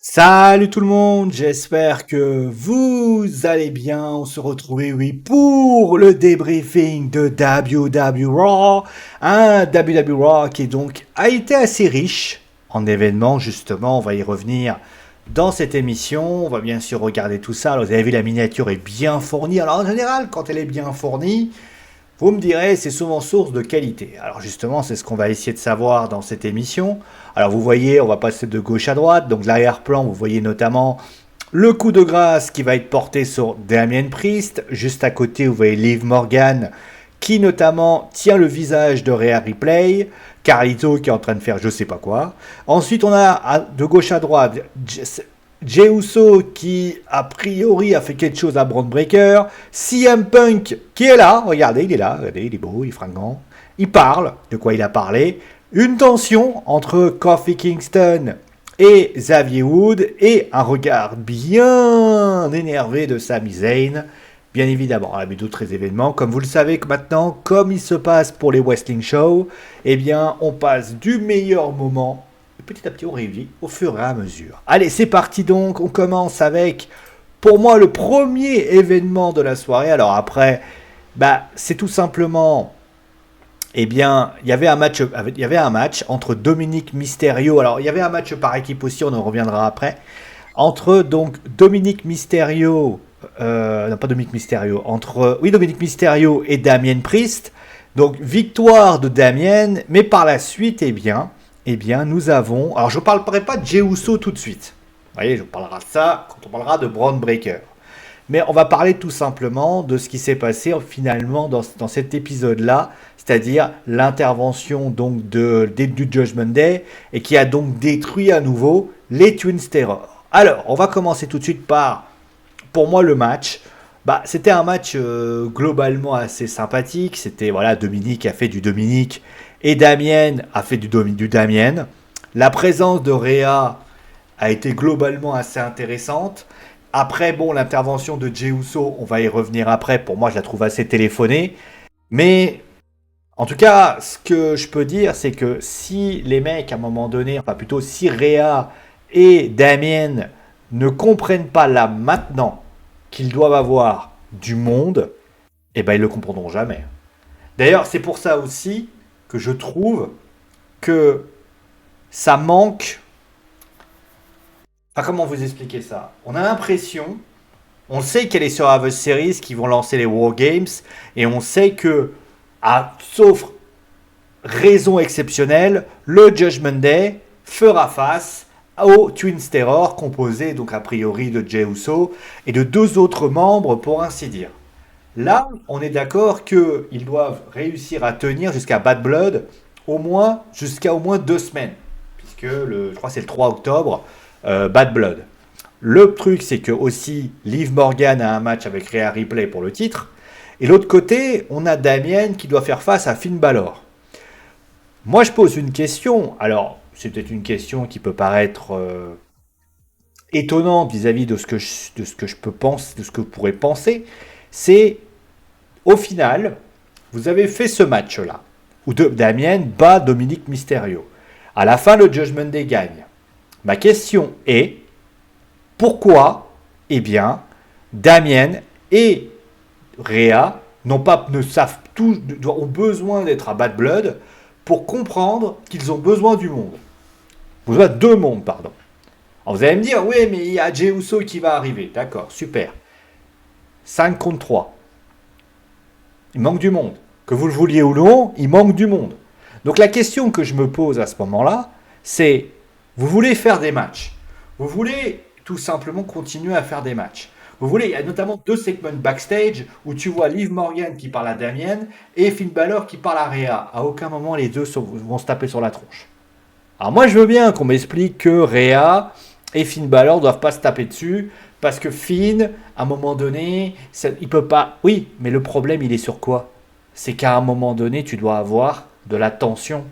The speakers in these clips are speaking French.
Salut tout le monde, j'espère que vous allez bien. On se retrouve, oui, pour le débriefing de WW Raw. Un WW Raw qui donc a été assez riche en événements, justement. On va y revenir dans cette émission. On va bien sûr regarder tout ça. Alors, vous avez vu, la miniature est bien fournie. Alors, en général, quand elle est bien fournie, vous me direz, c'est souvent source de qualité. Alors justement, c'est ce qu'on va essayer de savoir dans cette émission. Alors vous voyez, on va passer de gauche à droite. Donc l'arrière-plan, vous voyez notamment le coup de grâce qui va être porté sur Damien Priest. Juste à côté, vous voyez Liv Morgan qui notamment tient le visage de Rhea Ripley. Carlito qui est en train de faire je sais pas quoi. Ensuite, on a de gauche à droite Jey Uso qui a priori a fait quelque chose à Braun Breaker, CM Punk qui est là, regardez, il est là, regardez, il est beau, il est fringant, il parle, de quoi il a parlé, une tension entre Kofi Kingston et Xavier Wood et un regard bien énervé de Sami Zayn. Bien évidemment, on a vu d'autres événements. Comme vous le savez que maintenant, comme il se passe pour les Wrestling Shows, eh bien, on passe du meilleur moment petit à petit on révit au fur et à mesure. Allez, c'est parti donc, on commence avec, pour moi, le premier événement de la soirée. Alors après, c'est tout simplement, eh bien, il y avait un match entre Dominique Mysterio, alors il y avait un match par équipe aussi, on en reviendra après, entre donc Dominique Mysterio, non pas Dominique Mysterio, Dominique Mysterio et Damien Priest. Donc victoire de Damien, mais par la suite, eh bien, nous avons. Alors, je ne parlerai pas de Jey Uso tout de suite. Vous voyez, je parlerai de ça quand on parlera de Braun Breaker. Mais on va parler tout simplement de ce qui s'est passé finalement dans cet épisode-là, c'est-à-dire l'intervention donc du Judgment Day et qui a donc détruit à nouveau les Twins Terror. Alors, on va commencer tout de suite par, pour moi, le match. C'était un match globalement assez sympathique. C'était voilà, Dominique a fait du Dominique et Damien a fait du Damien. La présence de Rhea a été globalement assez intéressante. Après, bon, l'intervention de Jey Uso, on va y revenir après. Pour moi, je la trouve assez téléphonée. Mais en tout cas, ce que je peux dire, c'est que si les mecs, à un moment donné, enfin plutôt si Rhea et Damien ne comprennent pas là maintenant qu'ils doivent avoir du monde, eh ben ils le comprendront jamais. D'ailleurs, c'est pour ça aussi que je trouve que ça manque. Enfin, comment vous expliquer ça? On a l'impression, on sait qu'il y a les Survivor Series qui vont lancer les War Games, et on sait que, sauf raison exceptionnelle, le Judgment Day fera face aux Twins Terror, composé donc a priori de Jey Uso et de deux autres membres pour ainsi dire. Là, on est d'accord qu'ils doivent réussir à tenir jusqu'à Bad Blood, jusqu'à au moins 2 semaines, puisque je crois que c'est le 3 octobre, Bad Blood. Le truc, c'est que aussi Liv Morgan a un match avec Rhea Ripley pour le titre, et l'autre côté, on a Damien qui doit faire face à Finn Balor. Moi, je pose une question. Alors, c'est peut-être une question qui peut paraître étonnante vis-à-vis de ce que je peux penser, de ce que vous pourrez penser. C'est au final, vous avez fait ce match-là, où Damien bat Dominique Mysterio. À la fin, le Judgment Day gagne. Ma question est, pourquoi, eh bien, Damien et Rhea ne savent tous, ont besoin d'être à Bad Blood pour comprendre qu'ils ont besoin du monde. Besoin de deux mondes, pardon. Alors vous allez me dire, oui, mais il y a Jey Uso qui va arriver. D'accord, super. 5 contre 3. Il manque du monde. Que vous le vouliez ou non, il manque du monde. Donc la question que je me pose à ce moment-là, c'est, vous voulez faire des matchs. Vous voulez tout simplement continuer à faire des matchs. Vous voulez, il y a notamment 2 segments backstage où tu vois Liv Morgan qui parle à Damien et Finn Balor qui parle à Rhea. À aucun moment les deux vont se taper sur la tronche. Alors moi je veux bien qu'on m'explique que Rhea et Finn Balor doivent pas se taper dessus parce que Finn, à un moment donné, il peut pas. Oui, mais le problème il est sur quoi? C'est qu'à un moment donné tu dois avoir de la tension.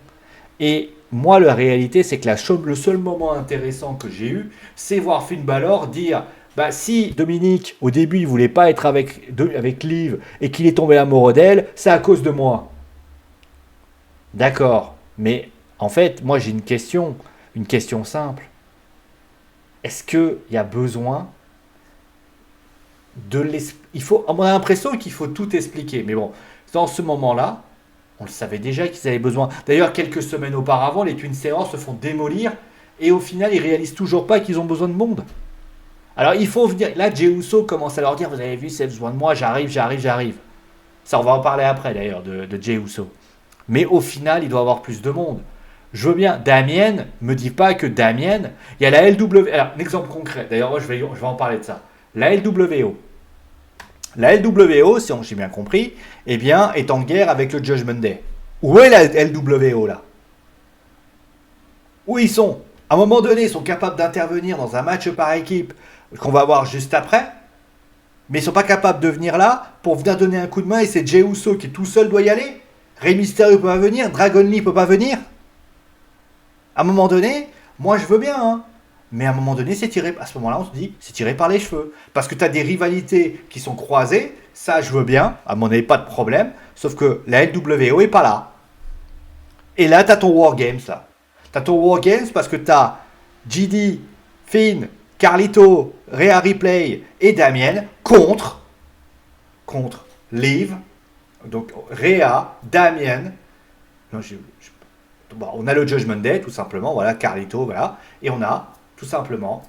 Et moi la réalité c'est que le seul moment intéressant que j'ai eu, c'est voir Finn Balor dire si Dominique au début il voulait pas être avec Liv et qu'il est tombé amoureux d'elle, c'est à cause de moi. D'accord, mais en fait, moi j'ai une question simple. est-ce qu'il y a besoin on a l'impression qu'il faut tout expliquer. Mais bon, dans ce moment-là, on le savait déjà qu'ils avaient besoin. D'ailleurs, quelques semaines auparavant, les Twin Terrors se font démolir et au final, ils réalisent toujours pas qu'ils ont besoin de monde. Alors, il faut venir. Là, Jey Uso commence à leur dire, vous avez vu, c'est besoin de moi, j'arrive. Ça, on va en parler après d'ailleurs de Jey Uso. Mais au final, il doit y avoir plus de monde. Je veux bien. Damien, me dis pas que Damien, il y a la LW. Alors, un exemple concret. D'ailleurs, moi, je vais en parler de ça. La LWO. La LWO, si j'ai bien compris, eh bien, est en guerre avec le Judgment Day. Où est la LWO là? Où ils sont? À un moment donné, ils sont capables d'intervenir dans un match par équipe qu'on va voir juste après, mais ils sont pas capables de venir là pour venir donner un coup de main et c'est Jey Uso qui tout seul doit y aller. Rey Mysterio peut pas venir, Dragon Lee peut pas venir. À un moment donné, moi je veux bien, hein. Mais à un moment donné, à ce moment-là, on se dit, c'est tiré par les cheveux. Parce que tu as des rivalités qui sont croisées, ça je veux bien, à mon avis, pas de problème, sauf que la LWO est pas là. Et là, tu as ton Wargames, là. Tu as ton Wargames parce que tu as GD, Finn, Carlito, Rhea Ripley et Damien contre Liv, donc Rhea, Damien, on a le Judgment Day, tout simplement, voilà, Carlito, voilà, et on a tout simplement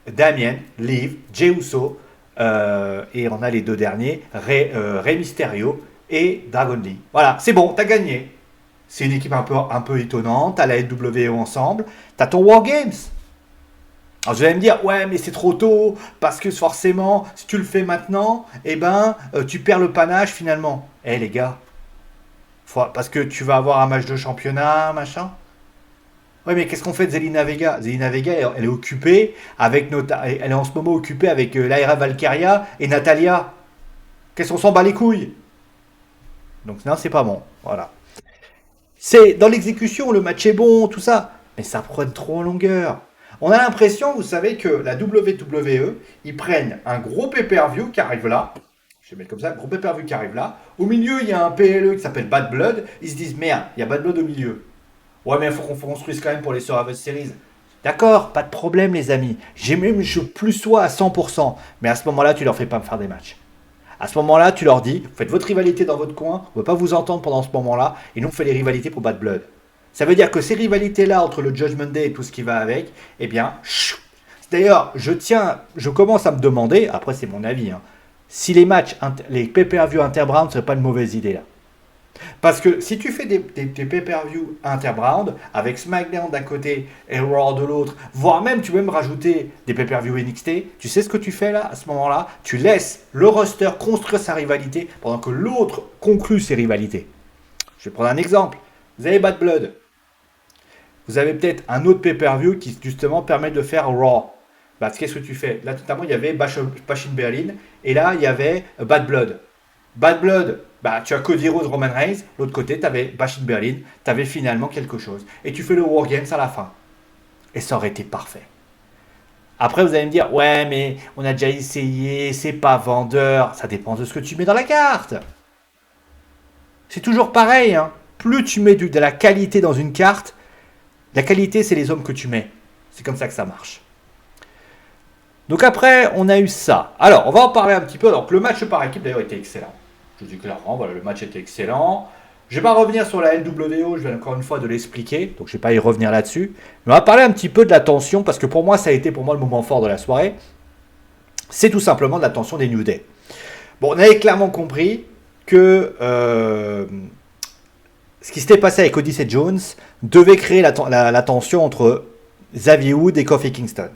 Damien, Liv, Jey Uso, et on a les deux derniers, Rey Mysterio et Dragon Lee. Voilà, c'est bon, t'as gagné. C'est une équipe un peu étonnante, t'as la LWO ensemble, t'as ton Wargames. Alors vous allez me dire, ouais, mais c'est trop tôt, parce que forcément, si tu le fais maintenant, eh ben, tu perds le panache finalement. Eh les gars, parce que tu vas avoir un match de championnat, machin. Ouais, mais qu'est-ce qu'on fait de Zelina Vega? Zelina Vega, elle est occupée elle est en ce moment occupée avec Lyra Valkyria et Natalia. Qu'est-ce qu'on s'en bat les couilles? Donc non, c'est pas bon. Voilà. C'est dans l'exécution, le match est bon, tout ça, mais ça prend trop en longueur. On a l'impression, vous savez, que la WWE, ils prennent un gros pay-per-view qui arrive là. Je vais mettre comme ça, un gros pay-per-view qui arrive là. Au milieu, il y a un PLE qui s'appelle Bad Blood. Ils se disent, merde, il y a Bad Blood au milieu. Ouais, mais il faut qu'on construise quand même pour les Survivor Series. D'accord, pas de problème, les amis. Je plus sois à 100%. Mais à ce moment-là, tu leur fais pas me faire des matchs. À ce moment-là, tu leur dis, faites votre rivalité dans votre coin, on ne va pas vous entendre pendant ce moment-là, et nous on fait les rivalités pour Bad Blood. Ça veut dire que ces rivalités-là, entre le Judgment Day et tout ce qui va avec, eh bien, d'ailleurs, je commence à me demander, après c'est mon avis, hein, si les pay-per-view Interbrand ne seraient pas une mauvaise idée là. Parce que si tu fais des pay-per-view Interbrand avec SmackDown d'un côté et Raw de l'autre, voire même tu peux même rajouter des pay-per-view NXT, tu sais ce que tu fais là à ce moment-là? Tu laisses le roster construire sa rivalité pendant que l'autre conclut ses rivalités. Je vais prendre un exemple. Vous avez Bad Blood. Vous avez peut-être un autre pay-per-view qui justement permet de faire Raw. Bah, qu'est-ce que tu fais? Là, notamment, il y avait Bash in Berlin et là, il y avait Bad Blood. Bad Blood, bah, tu as Cody Rhodes, Roman Reigns. L'autre côté, tu avais Bash in Berlin. Tu avais finalement quelque chose. Et tu fais le Wargames à la fin. Et ça aurait été parfait. Après, vous allez me dire, ouais, mais on a déjà essayé, c'est pas vendeur. Ça dépend de ce que tu mets dans la carte. C'est toujours pareil, hein. Plus tu mets de la qualité dans une carte, la qualité, c'est les hommes que tu mets. C'est comme ça que ça marche. Donc après, on a eu ça. Alors, on va en parler un petit peu. Alors, le match par équipe, d'ailleurs, était excellent. Je dis clairement, voilà, le match était excellent. Je ne vais pas revenir sur la LWO, je viens encore une fois de l'expliquer, donc je ne vais pas y revenir là-dessus. Mais on va parler un petit peu de la tension, parce que pour moi, ça a été pour moi le moment fort de la soirée. C'est tout simplement de la tension des New Day. Bon, on avait clairement compris que ce qui s'était passé avec Odyssey Jones devait créer la tension entre Xavier Woods et Kofi Kingston.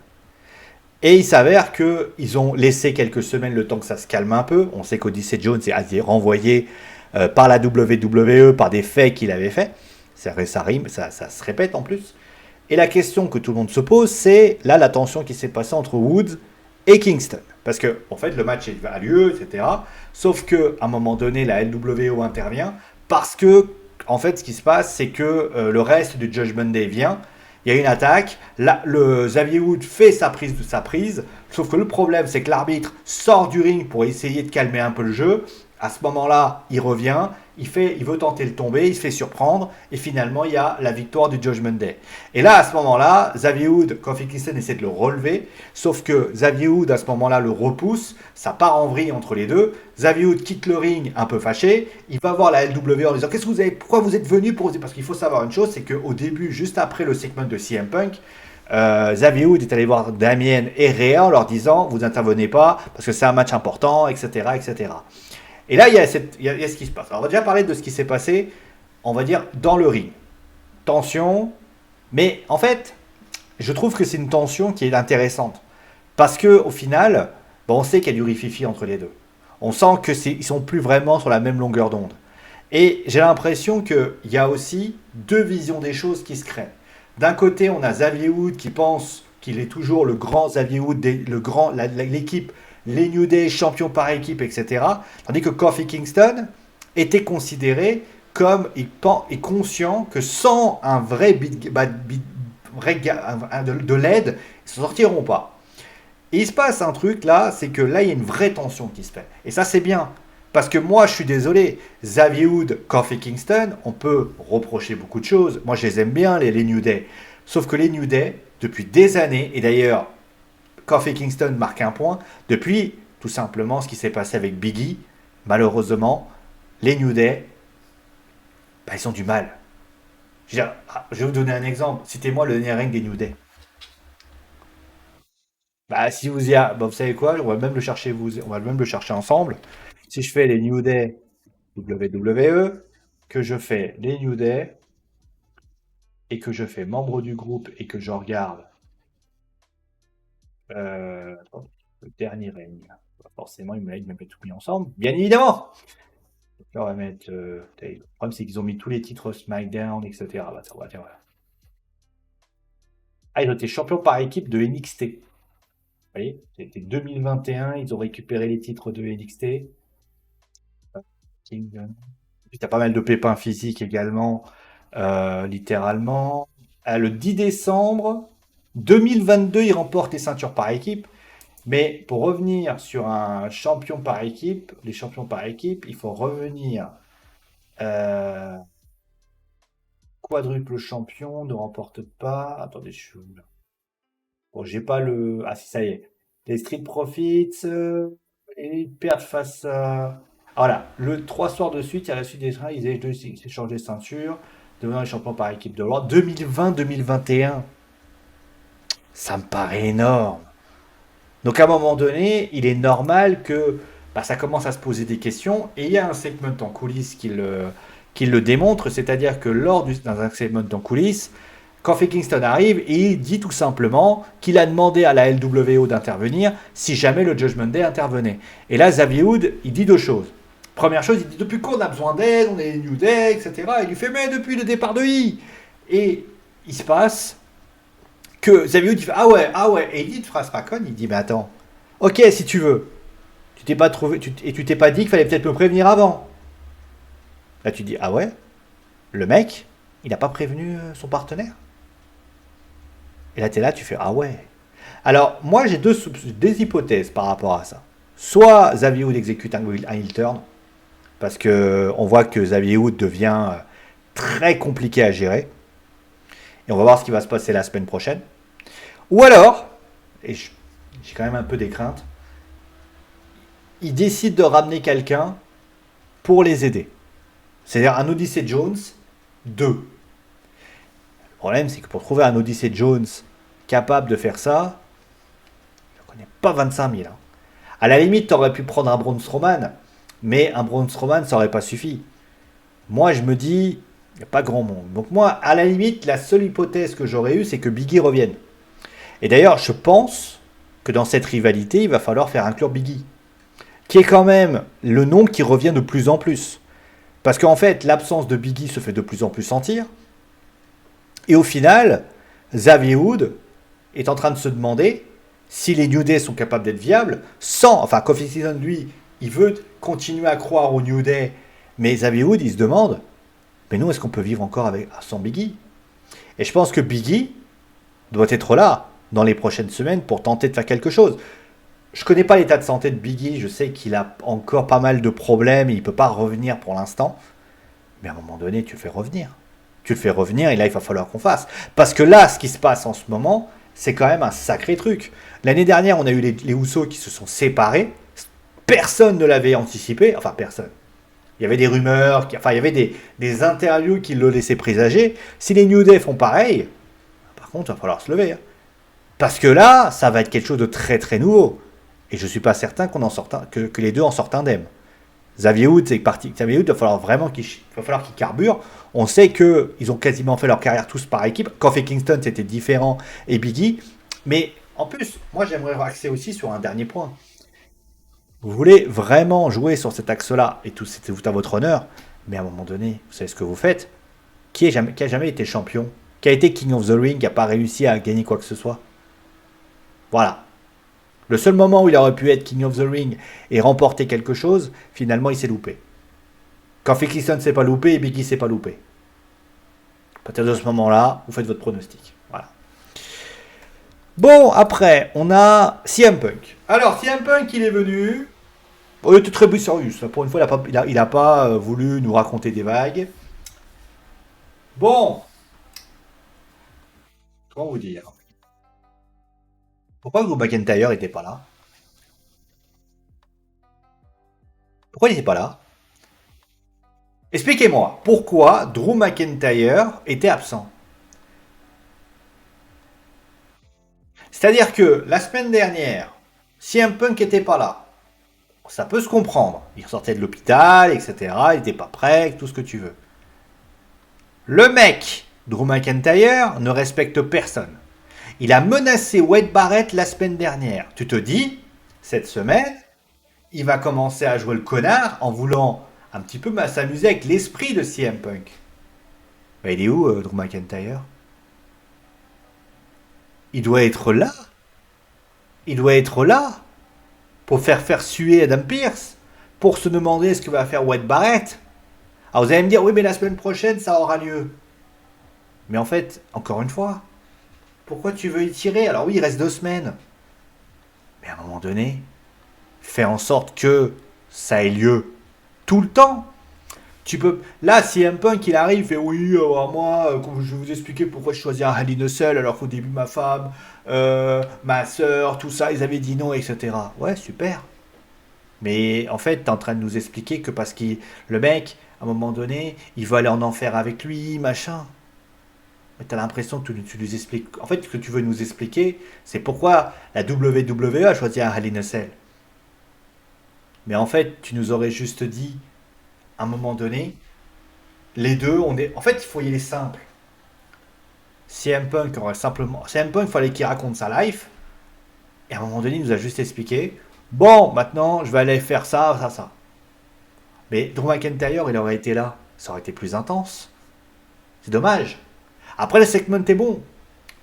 Et il s'avère qu'ils ont laissé quelques semaines le temps que ça se calme un peu. On sait qu'Odyssey Jones est renvoyé par la WWE, par des faits qu'il avait fait. Ça se répète en plus. Et la question que tout le monde se pose, c'est là la tension qui s'est passée entre Woods et Kingston. Parce que, en fait, le match a lieu, etc. Sauf qu'à un moment donné, la LWO intervient parce que, en fait, ce qui se passe, c'est que le reste du Judgment Day vient. Il y a une attaque, le Xavier Woods fait sa prise, sauf que le problème c'est que l'arbitre sort du ring pour essayer de calmer un peu le jeu, À ce moment-là, il revient, il veut tenter le tomber, il se fait surprendre, et finalement, il y a la victoire du Judgment Day. Et là, à ce moment-là, Xavier Wood, Kofi Kingston essaie de le relever, sauf que Xavier Wood, à ce moment-là, le repousse, ça part en vrille entre les deux. Xavier Wood quitte le ring un peu fâché, il va voir la LW en disant qu'est-ce que vous avez, pourquoi vous êtes venu pour... Parce qu'il faut savoir une chose, c'est qu'au début, juste après le segment de CM Punk, Xavier Wood est allé voir Damien et Rhea en leur disant vous n'intervenez pas parce que c'est un match important, etc. etc. Et là, il y a ce qui se passe. Alors, on va déjà parler de ce qui s'est passé, on va dire, dans le ring. Tension, mais en fait, je trouve que c'est une tension qui est intéressante. Parce que au final, bon, on sait qu'il y a du rififi entre les deux. On sent qu'ils sont plus vraiment sur la même longueur d'onde. Et j'ai l'impression qu'il y a aussi deux visions des choses qui se créent. D'un côté, on a Xavier Wood qui pense qu'il est toujours le grand Xavier Wood, l'équipe, les New Day, champions par équipe, etc. Tandis que Kofi Kingston était considéré comme est conscient que sans un vrai, de l'aide, ils ne s'en sortiront pas. Et il se passe un truc là, c'est que là, il y a une vraie tension qui se fait. Et ça, c'est bien. Parce que moi, je suis désolé, Xavier Wood, Kofi Kingston, on peut reprocher beaucoup de choses. Moi, je les aime bien, les New Day. Sauf que les New Day, depuis des années, et d'ailleurs, Kofi Kingston marque un point, depuis tout simplement ce qui s'est passé avec Biggie, malheureusement, les New Day, bah, ils ont du mal. Je vais vous donner un exemple. Citez-moi le dernier ring des New Day. Bah, si vous y a, bah, vous savez quoi, on va même le chercher, on va même le chercher ensemble. Si je fais les New Day WWE, que je fais les New Day et que je fais membre du groupe et que je regarde attends, le dernier règne. Forcément, ils me mettent tout mis ensemble. Bien évidemment! Là, on va mettre. Le problème, c'est qu'ils ont mis tous les titres SmackDown, etc. Bah, ça, on va faire, voilà. Ah, ils ont été champions par équipe de NXT. Vous voyez, c'était 2021, ils ont récupéré les titres de NXT. Puis t'as pas mal de pépins physiques également, littéralement. Le 10 décembre 2022, ils remportent les ceintures par équipe. Mais pour revenir sur un champion par équipe, les champions par équipe, il faut revenir euh, quadruple champion, ne remporte pas. Attendez, je suis où là? Bon, j'ai pas le. Ah si, ça y est. Les Street Profits, et ils perdent face à. Voilà, le 3 soirs de suite, à la suite des trains, ils échangent les ceintures, devenant les champions par équipe de Raw. 2020-2021, ça me paraît énorme. Donc à un moment donné, il est normal que bah, ça commence à se poser des questions. Et il y a un segment en coulisses qui le démontre, c'est-à-dire que dans un segment en coulisses, Kofi Kingston arrive et il dit tout simplement qu'il a demandé à la LWO d'intervenir si jamais le Judgment Day intervenait. Et là, Xavier Wood, il dit deux choses. Première chose, il dit depuis quand on a besoin d'aide, on est New Day, etc. Il lui fait mais depuis le départ de I. Et il se passe que Xavier Wood il fait ah ouais, et il dit une phrase pas conne, il dit mais attends, ok si tu veux, tu t'es pas trouvé, tu t'es pas dit qu'il fallait peut-être me prévenir avant. Là tu dis ah ouais, le mec, il n'a pas prévenu son partenaire. Et là, tu es là, tu fais ah ouais. Alors, moi, j'ai des hypothèses par rapport à ça. Soit Xavier Wood exécute un heel turn, parce que on voit que Xavier Wood devient très compliqué à gérer. Et on va voir ce qui va se passer la semaine prochaine. Ou alors, et j'ai quand même un peu des craintes, il décide de ramener quelqu'un pour les aider. C'est-à-dire un Odyssey Jones 2. Le problème, c'est que pour trouver un Odyssey Jones capable de faire ça, je ne connais pas 25 000. Hein. À la limite, tu aurais pu prendre un Braun Strowman, mais un Braun Strowman, ça aurait pas suffi. Moi, je me dis, il n'y a pas grand monde. Donc moi, à la limite, la seule hypothèse que j'aurais eue, c'est que Biggie revienne. Et d'ailleurs, je pense que dans cette rivalité, il va falloir faire inclure Biggie, qui est quand même le nom qui revient de plus en plus. Parce qu'en fait, l'absence de Biggie se fait de plus en plus sentir. Et au final, Xavier Wood est en train de se demander si les New Day sont capables d'être viables sans... Enfin, Kofi Kingston, lui, il veut continuer à croire aux New Day, mais Xavier Wood, il se demande, mais nous, est-ce qu'on peut vivre encore sans Biggie? Et je pense que Biggie doit être là dans les prochaines semaines pour tenter de faire quelque chose. Je connais pas l'état de santé de Biggie, je sais qu'il a encore pas mal de problèmes, et il peut pas revenir pour l'instant. Mais à un moment donné, tu le fais revenir. Tu le fais revenir et là, il va falloir qu'on fasse. Parce que là, ce qui se passe en ce moment, c'est quand même un sacré truc. L'année dernière, on a eu les Usos qui se sont séparés. Personne ne l'avait anticipé. Enfin, personne. Il y avait des rumeurs, enfin, il y avait des interviews qui le laissaient présager. Si les New Day font pareil, par contre, il va falloir se lever. Hein. Parce que là, ça va être quelque chose de très très nouveau. Et je ne suis pas certain que les deux en sortent indemnes. Xavier Woods est parti. Xavier Woods, il va falloir vraiment qu'il carbure. On sait qu'ils ont quasiment fait leur carrière tous par équipe. Kofi Kingston, c'était différent, et Biggie. Mais en plus, moi, j'aimerais axer aussi sur un dernier point. Vous voulez vraiment jouer sur cet axe-là, et tout, c'est tout à votre honneur. Mais à un moment donné, vous savez ce que vous faites. Qui a jamais été champion? Qui a été King of the Ring, qui n'a pas réussi à gagner quoi que ce soit? Voilà. Le seul moment où il aurait pu être King of the Ring et remporter quelque chose, finalement, il s'est loupé. Quand Kingston s'est pas loupé et Biggie s'est pas loupé. À partir de ce moment-là, vous faites votre pronostic. Voilà. Bon, après, on a CM Punk. Alors, CM Punk, il est venu. Il était très sérieux. Pour une fois, il a pas voulu nous raconter des vagues. Bon. Comment vous dire? Pourquoi Drew McIntyre n'était pas là? Pourquoi il n'était pas là? Expliquez-moi, pourquoi Drew McIntyre était absent? C'est-à-dire que la semaine dernière, CM Punk n'était pas là. Ça peut se comprendre. Il sortait de l'hôpital, etc. Il n'était pas prêt, tout ce que tu veux. Le mec, Drew McIntyre, ne respecte personne. Il a menacé Wade Barrett la semaine dernière. Tu te dis, cette semaine, il va commencer à jouer le connard en voulant un petit peu s'amuser avec l'esprit de CM Punk. Bah, il est où, Drew McIntyre? Il doit être là. Il doit être là pour faire suer Adam Pearce, pour se demander ce que va faire Wade Barrett. Alors vous allez me dire, oui, mais la semaine prochaine, ça aura lieu. Mais en fait, encore une fois, pourquoi tu veux y tirer? Alors oui, il reste 2 semaines. Mais à un moment donné, fais en sorte que ça ait lieu tout le temps. Tu peux. Là, si un Punk il arrive et oui, moi, je vais vous expliquer pourquoi je choisis un Hell in a Cell alors qu'au début ma femme, ma soeur, tout ça, ils avaient dit non, etc. Ouais, super. Mais en fait, t'es en train de nous expliquer que parce que le mec, à un moment donné, il veut aller en enfer avec lui, machin. Mais t'as l'impression que tu nous expliques. En fait, ce que tu veux nous expliquer, c'est pourquoi la WWE a choisi un Hell in a Cell. Mais en fait, tu nous aurais juste dit, à un moment donné, les deux, on est. En fait, il faut y aller simple. CM Punk aurait simplement. CM Punk, il fallait qu'il raconte sa life. Et à un moment donné, il nous a juste expliqué. Bon, maintenant, je vais aller faire ça, ça, ça. Mais Drew McIntyre, il aurait été là. Ça aurait été plus intense. C'est dommage. Après, le segment est bon.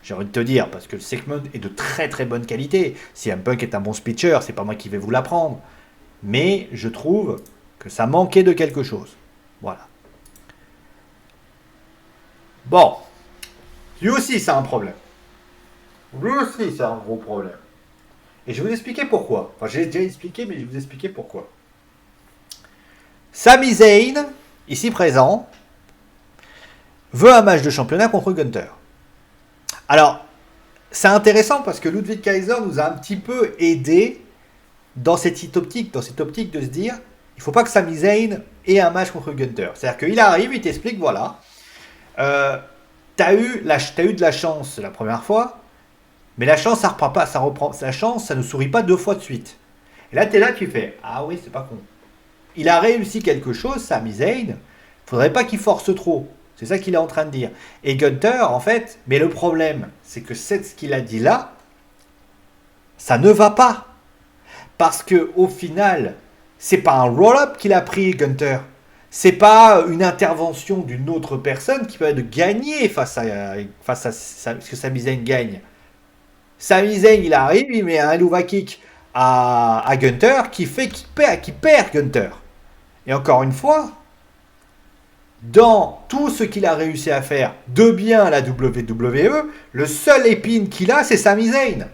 J'ai envie de te dire, parce que le segment est de très très bonne qualité. CM Punk est un bon speecher, c'est pas moi qui vais vous l'apprendre. Mais je trouve que ça manquait de quelque chose. Voilà. Bon. Lui aussi, c'est un problème. Lui aussi, c'est un gros problème. Et je vais vous expliquer pourquoi. Enfin, j'ai déjà expliqué, mais je vais vous expliquer pourquoi. Sami Zayn, ici présent, veut un match de championnat contre Gunther. Alors, c'est intéressant parce que Ludwig Kaiser nous a un petit peu aidé dans cette optique de se dire, il ne faut pas que Sami Zayn ait un match contre Gunther. C'est-à-dire qu'il arrive, il t'explique, voilà, t'as eu de la chance la première fois, mais la chance, ça reprend pas, la chance, ça ne sourit pas 2 fois de suite. Et là, t'es là, tu fais, ah oui, c'est pas con. Il a réussi quelque chose, Sami Zayn, faudrait pas qu'il force trop. C'est ça qu'il est en train de dire. Et Gunther, en fait, mais le problème, c'est que ce qu'il a dit là, ça ne va pas. Parce que au final, c'est pas un roll-up qu'il a pris, Gunther. C'est pas une intervention d'une autre personne qui peut gagner face à ce que Sami Zayn gagne. Sami Zayn, il arrive, il met un Helluva Kick à Gunther qui perd Gunther. Et encore une fois, dans tout ce qu'il a réussi à faire de bien à la WWE, le seul épine qu'il a, c'est Sami Zayn.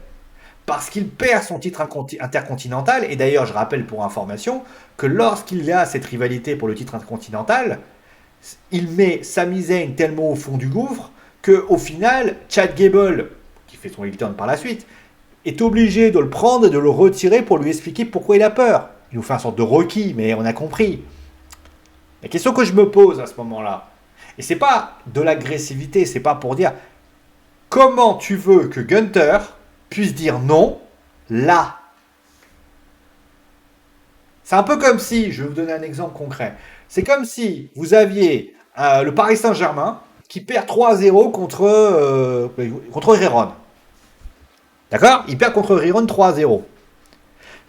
parce qu'il perd son titre intercontinental. Et d'ailleurs, je rappelle pour information que lorsqu'il y a cette rivalité pour le titre intercontinental, il met Sami Zayn tellement au fond du gouffre qu'au final, Chad Gable, qui fait son heel turn par la suite, est obligé de le prendre et de le retirer pour lui expliquer pourquoi il a peur. Il nous fait une sorte de Rocky, mais on a compris. La question que je me pose à ce moment-là, et c'est pas de l'agressivité, c'est pas pour dire comment tu veux que Gunther puisse dire non là. C'est un peu comme si, je vais vous donner un exemple concret, c'est comme si vous aviez le Paris Saint-Germain qui perd 3-0 contre Riron. D'accord. Il perd contre Riron 3-0.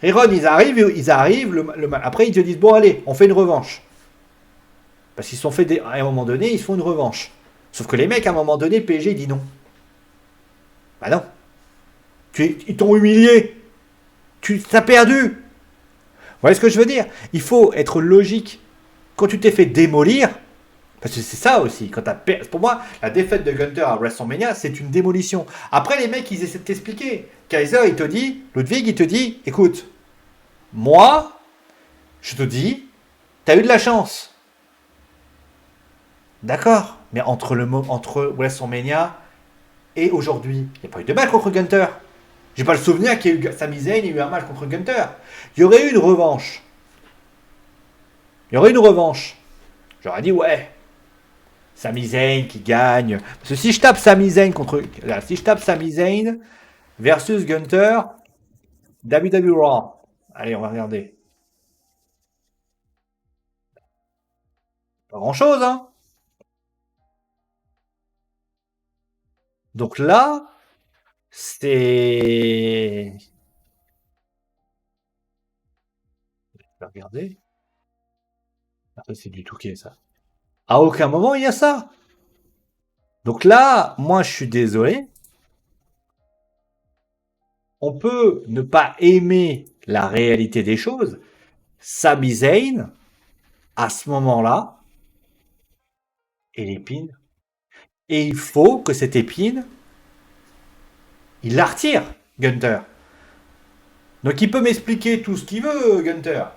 Riron, ils arrivent après ils te disent bon allez, on fait une revanche. Parce qu'ils se sont fait à un moment donné, ils se font une revanche. Sauf que les mecs, à un moment donné, PSG dit non. Bah non. Ils t'ont humilié. Tu t'as perdu. Vous voyez ce que je veux dire? Il faut être logique. Quand tu t'es fait démolir, parce que c'est ça aussi, pour moi, la défaite de Gunther à WrestleMania, c'est une démolition. Après, les mecs, ils essaient de t'expliquer. Kaiser, il te dit, Ludwig, il te dit, écoute, moi, je te dis, t'as eu de la chance. D'accord, mais entre WrestleMania et aujourd'hui, il n'y a pas eu de match contre Gunther. J'ai pas le souvenir qu'il y ait eu Sami Zayn, il y a eu un match contre Gunther. Il y aurait eu une revanche. J'aurais dit ouais, Sami Zayn qui gagne. Parce que si je tape Sami Zayn versus Gunther, WWE Raw. Allez, on va regarder. Pas grand chose, hein. Donc là, c'est. Je vais regarder. Après, c'est du Touquet, ça. À aucun moment, il y a ça. Donc là, moi, je suis désolé. On peut ne pas aimer la réalité des choses. Sami Zayn, à ce moment-là, et l'épine. Et il faut que cette épine, il la retire, Gunther. Donc il peut m'expliquer tout ce qu'il veut, Gunther.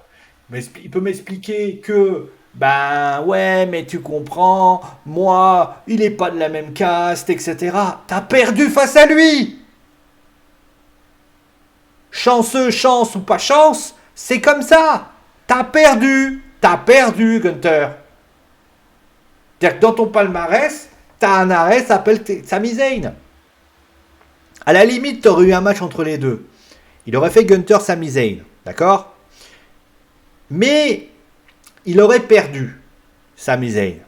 Mais il peut m'expliquer que, ben ouais, mais tu comprends, moi, il est pas de la même caste, etc. T'as perdu face à lui. Chanceux, chance ou pas chance, c'est comme ça. T'as perdu. T'as perdu, Gunther. C'est-à-dire que dans ton palmarès, t'as un arrêt, ça s'appelle Sami Zayn. À la limite, t'aurais eu un match entre les deux. Il aurait fait Gunther Sami Zayn, d'accord? Mais il aurait perdu Sami Zayn.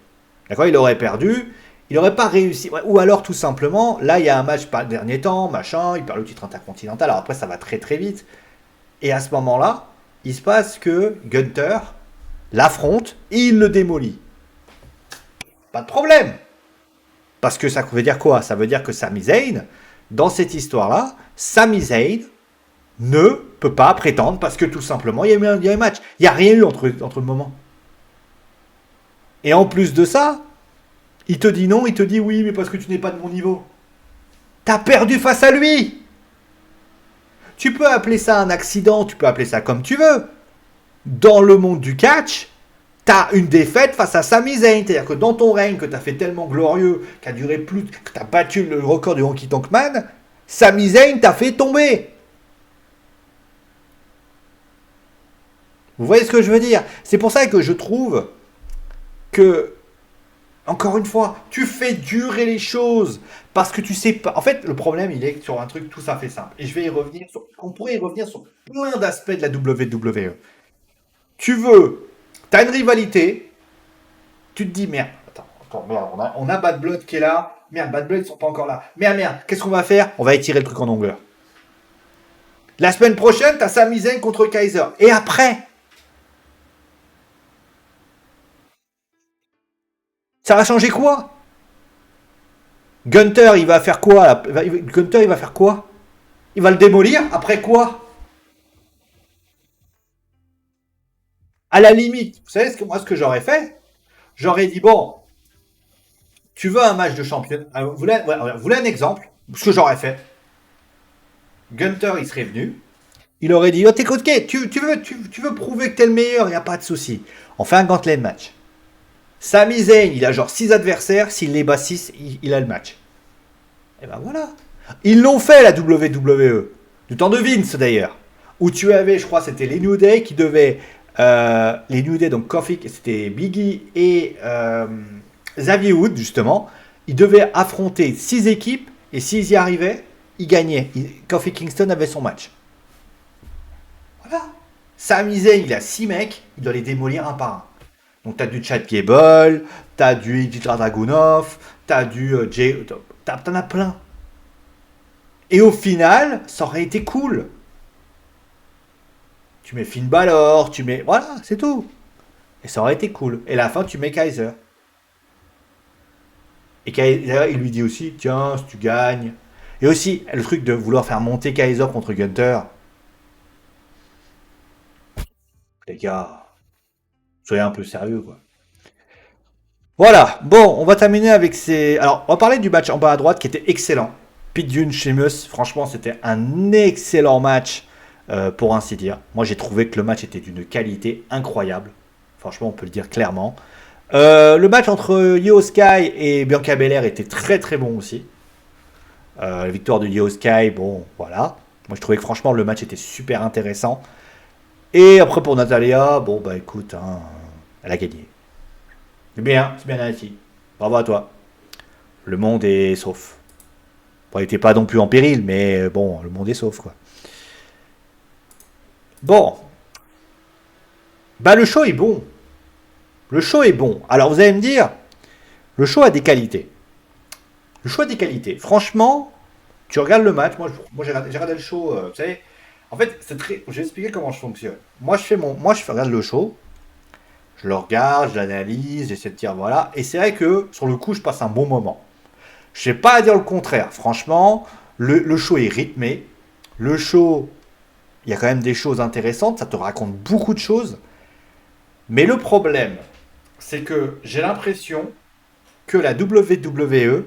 D'accord? Il aurait perdu, il n'aurait pas réussi. Ou alors tout simplement, là il y a un match pas dernier temps, machin, il perd le titre intercontinental. Alors après ça va très très vite. Et à ce moment-là, il se passe que Gunther l'affronte et il le démolit. Pas de problème. Parce que ça veut dire quoi? Ça veut dire que Sami Zayn, dans cette histoire-là, Sami Zayn ne peut pas prétendre parce que tout simplement, il y a eu un match. Il n'y a rien eu entre le moment. Et en plus de ça, il te dit non, il te dit oui, mais parce que tu n'es pas de mon niveau. T'as perdu face à lui. Tu peux appeler ça un accident, tu peux appeler ça comme tu veux. Dans le monde du catch, t'as une défaite face à Sami Zayn. C'est-à-dire que dans ton règne que t'as fait tellement glorieux, qui a duré plus, que t'as battu le record du Honky Tonk Man, Sami Zayn t'a fait tomber. Vous voyez ce que je veux dire? C'est pour ça que je trouve que, encore une fois, tu fais durer les choses parce que tu sais pas. En fait, le problème, il est sur un truc tout ça fait simple. Et je vais y revenir. On pourrait y revenir sur plein d'aspects de la WWE. Tu veux, t'as une rivalité, tu te dis merde. Attends, merde, on a Bad Blood qui est là. Merde, Bad Blood ils sont pas encore là. Merde, qu'est-ce qu'on va faire? On va étirer le truc en longueur. La semaine prochaine, t'as Sami Zayn contre Kaiser. Et après, ça va changer quoi? Gunther, il va faire quoi? Gunther, il va faire quoi? Il va le démolir? Après quoi? À la limite, vous savez ce que j'aurais fait? J'aurais dit, bon, tu veux un match de championnat? Vous voulez un exemple? Ce que j'aurais fait. Gunther, il serait venu. Il aurait dit, oh t'écoutes, ok, tu veux prouver que t'es le meilleur, il n'y a pas de souci. On fait un gauntlet match. Sami Zayn, il a genre 6 adversaires, s'il les bat 6, il a le match. Et ben voilà. Ils l'ont fait, la WWE. Du temps de Vince, d'ailleurs. Où tu avais, je crois, c'était les New Day qui devaient... les New Day, donc Kofi, c'était Biggie et Xavier Woods, justement. Ils devaient affronter 6 équipes, et s'ils y arrivaient, ils gagnaient. Kofi Kingston avait son match. Voilà. Sami Zayn, il a 6 mecs, il doit les démolir un par un. Donc t'as du Chad Gable, t'as du Ilja Dragunov, t'as du Jay... T'en as plein. Et au final, ça aurait été cool. Tu mets Finn Balor, tu mets... Voilà, c'est tout. Et ça aurait été cool. Et à la fin, tu mets Kaiser. Et Kaiser, il lui dit aussi, tiens, si tu gagnes... Et aussi, le truc de vouloir faire monter Kaiser contre Gunther. Les gars, soyez un peu sérieux, quoi. Voilà, bon, on va terminer avec ces... Alors, on va parler du match en bas à droite qui était excellent. Pete Dunne, Sheamus, franchement, c'était un excellent match, pour ainsi dire. Moi, j'ai trouvé que le match était d'une qualité incroyable. Franchement, on peut le dire clairement. Le match entre Io Sky et Bianca Belair était très très bon aussi. La victoire de Io Sky, bon, voilà. Moi, je trouvais que franchement, le match était super intéressant. Et après, pour Natalia, bon, bah écoute, hein, elle a gagné. C'est bien Nancy. Bravo à toi. Le monde est sauf. Bon, il n'était pas non plus en péril, mais bon, le monde est sauf, quoi. Bon, bah le show est bon. Le show est bon. Alors vous allez me dire, le show a des qualités. Le show a des qualités. Franchement, tu regardes le match. J'ai regardé le show. Vous savez, en fait, c'est très. Je vais expliquer comment je fonctionne. Regarde le show. Je le regarde, je l'analyse, j'essaie de dire voilà. Et c'est vrai que sur le coup, je passe un bon moment. Je ne sais pas à dire le contraire. Franchement, le show est rythmé. Le show, il y a quand même des choses intéressantes. Ça te raconte beaucoup de choses. Mais le problème, c'est que j'ai l'impression que la WWE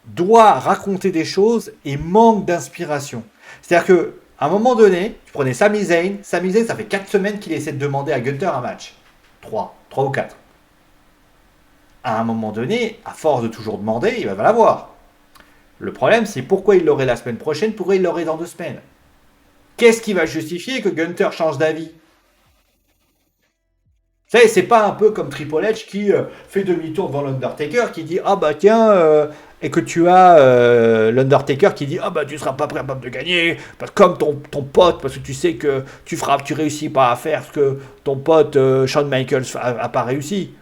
doit raconter des choses et manque d'inspiration. C'est-à-dire que à un moment donné, tu prenais Sami Zayn, ça fait 4 semaines qu'il essaie de demander à Gunther un match. 3 ou 4. À un moment donné, à force de toujours demander, il va l'avoir. Le problème, c'est pourquoi il l'aurait la semaine prochaine, pourquoi il l'aurait dans 2 semaines. Qu'est-ce qui va justifier que Gunther change d'avis? Vous savez, c'est pas un peu comme Triple H qui fait demi-tour devant l'Undertaker, qui dit ah bah tiens, et que tu as l'Undertaker qui dit ah bah tu seras pas capable de gagner, parce que comme ton pote, parce que tu sais que tu réussis pas à faire ce que ton pote Shawn Michaels a pas réussi.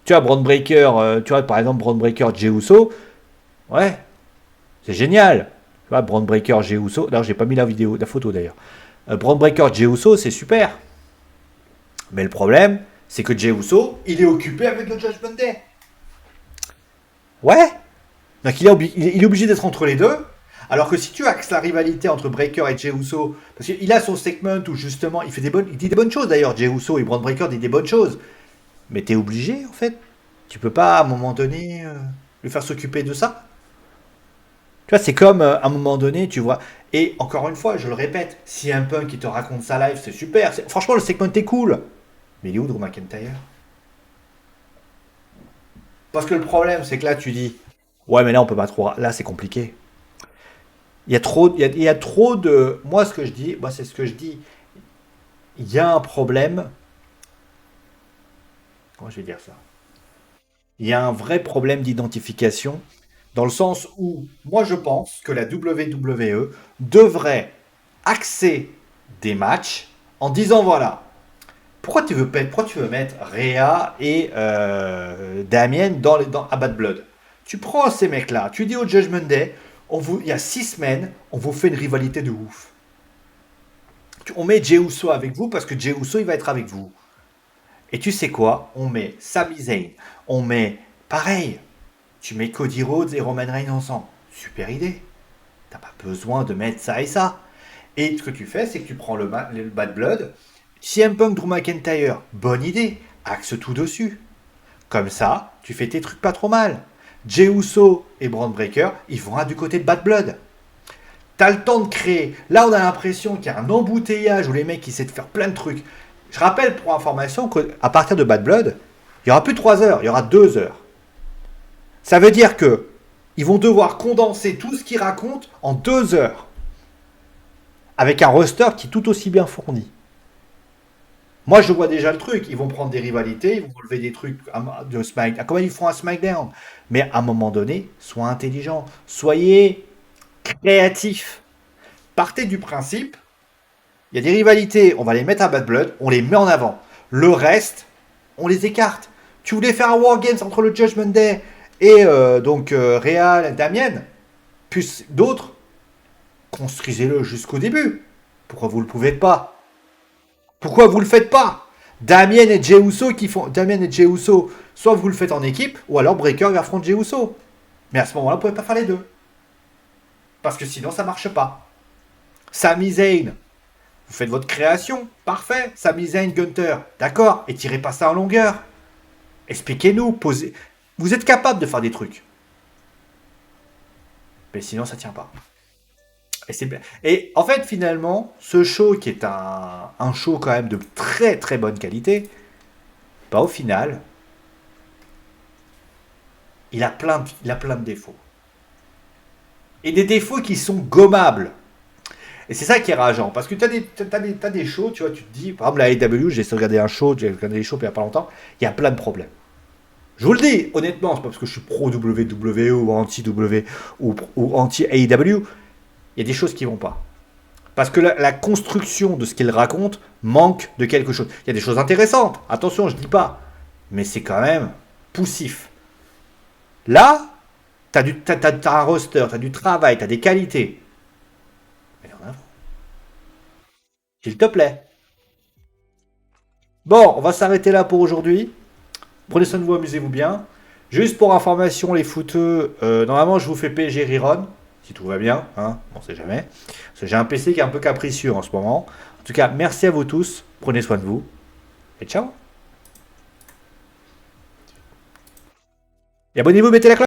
Tu vois, Braun Breaker, tu vois par exemple Braun Breaker, Jey Uso, ouais, c'est génial. Tu vois, Braun Breaker, Jey Uso, d'ailleurs j'ai pas mis la vidéo, la photo d'ailleurs. Braun Breaker, Jey Uso, c'est super. Mais le problème, c'est que Jey Uso, il est occupé avec le Judgment Day. Ouais. Donc il est obligé d'être entre les deux. Alors que si tu axes la rivalité entre Breaker et Jey Uso, parce qu'il a son segment où justement il dit des bonnes choses d'ailleurs, Jey Uso et Braun Breaker disent des bonnes choses. Mais t'es obligé en fait. Tu peux pas à un moment donné lui faire s'occuper de ça. Tu vois, c'est comme à un moment donné, tu vois. Et encore une fois, je le répète, si un punk qui te raconte sa life, c'est super. Franchement, le segment est cool. Mais il est où Drew McIntyre? Parce que le problème, c'est que là, tu dis, ouais, mais là, on peut pas trop. Là, c'est compliqué. Il y a trop de. Moi, ce que je dis, moi, c'est ce que je dis. Il y a un problème. Comment je vais dire ça? Il y a un vrai problème d'identification, dans le sens où, moi, je pense que la WWE devrait axer des matchs en disant, voilà, pourquoi tu veux mettre Rhea et Damien à Bad Blood? Tu prends ces mecs-là, tu dis au Judgment Day, il y a 6 semaines, on vous fait une rivalité de ouf. On met Jey Uso avec vous parce que Jey Uso, il va être avec vous. Et tu sais quoi? On met Sami Zayn, on met pareil. Tu mets Cody Rhodes et Roman Reigns ensemble. Super idée. T'as pas besoin de mettre ça et ça. Et ce que tu fais, c'est que tu prends le Bad Blood. CM Punk, Drew McIntyre, bonne idée. Axe tout dessus. Comme ça, tu fais tes trucs pas trop mal. Jey Uso et Braun Breaker, ils vont être du côté de Bad Blood. T'as le temps de créer. Là, on a l'impression qu'il y a un embouteillage où les mecs, ils essaient de faire plein de trucs. Je rappelle pour information qu'à partir de Bad Blood, il n'y aura plus 3 heures, il y aura 2 heures. Ça veut dire que ils vont devoir condenser tout ce qu'ils racontent en 2 heures. Avec un roster qui est tout aussi bien fourni. Moi, je vois déjà le truc. Ils vont prendre des rivalités, ils vont relever des trucs de SmackDown. Comment ils font un SmackDown? Mais à un moment donné, soyez intelligents. Soyez créatifs. Partez du principe, il y a des rivalités, on va les mettre à Bad Blood, on les met en avant. Le reste, on les écarte. Tu voulais faire un Wargames entre le Judgment Day et Real, Damien, plus d'autres, construisez-le jusqu'au début. Pourquoi vous ne le pouvez pas? Pourquoi vous le faites pas? Damien et Jey Uso qui font. Damien et Jey Uso, soit vous le faites en équipe, ou alors Breaker affronte Jey Uso. Mais à ce moment-là, vous ne pouvez pas faire les deux. Parce que sinon, ça marche pas. Sami Zayn, vous faites votre création, parfait. Sami Zayn, Gunther, d'accord. Et tirez pas ça en longueur. Expliquez-nous, posez. Vous êtes capable de faire des trucs. Mais sinon, ça tient pas. Et en fait, finalement, ce show qui est un show quand même de très très bonne qualité, bah au final, il a plein de défauts. Et des défauts qui sont gommables. Et c'est ça qui est rageant. Parce que t'as des shows, tu vois, tu te dis, par exemple, la AEW, j'ai regardé un show, j'ai regardé des shows il n'y a pas longtemps, il y a plein de problèmes. Je vous le dis, honnêtement, c'est pas parce que je suis pro WWE ou anti-W ou anti-AEW, il y a des choses qui vont pas. Parce que la construction de ce qu'il raconte manque de quelque chose. Il y a des choses intéressantes, attention, je dis pas. Mais c'est quand même poussif. Là, t'as un roster, t'as du travail, t'as des qualités. Mais en avant. S'il te plaît. Bon, on va s'arrêter là pour aujourd'hui. Prenez soin de vous, amusez-vous bien. Juste pour information, les footeux, normalement je vous fais PSG Rerun, si tout va bien, hein, on sait jamais. Parce que j'ai un PC qui est un peu capricieux en ce moment. En tout cas, merci à vous tous, prenez soin de vous, et ciao. Et abonnez-vous, mettez la cloche.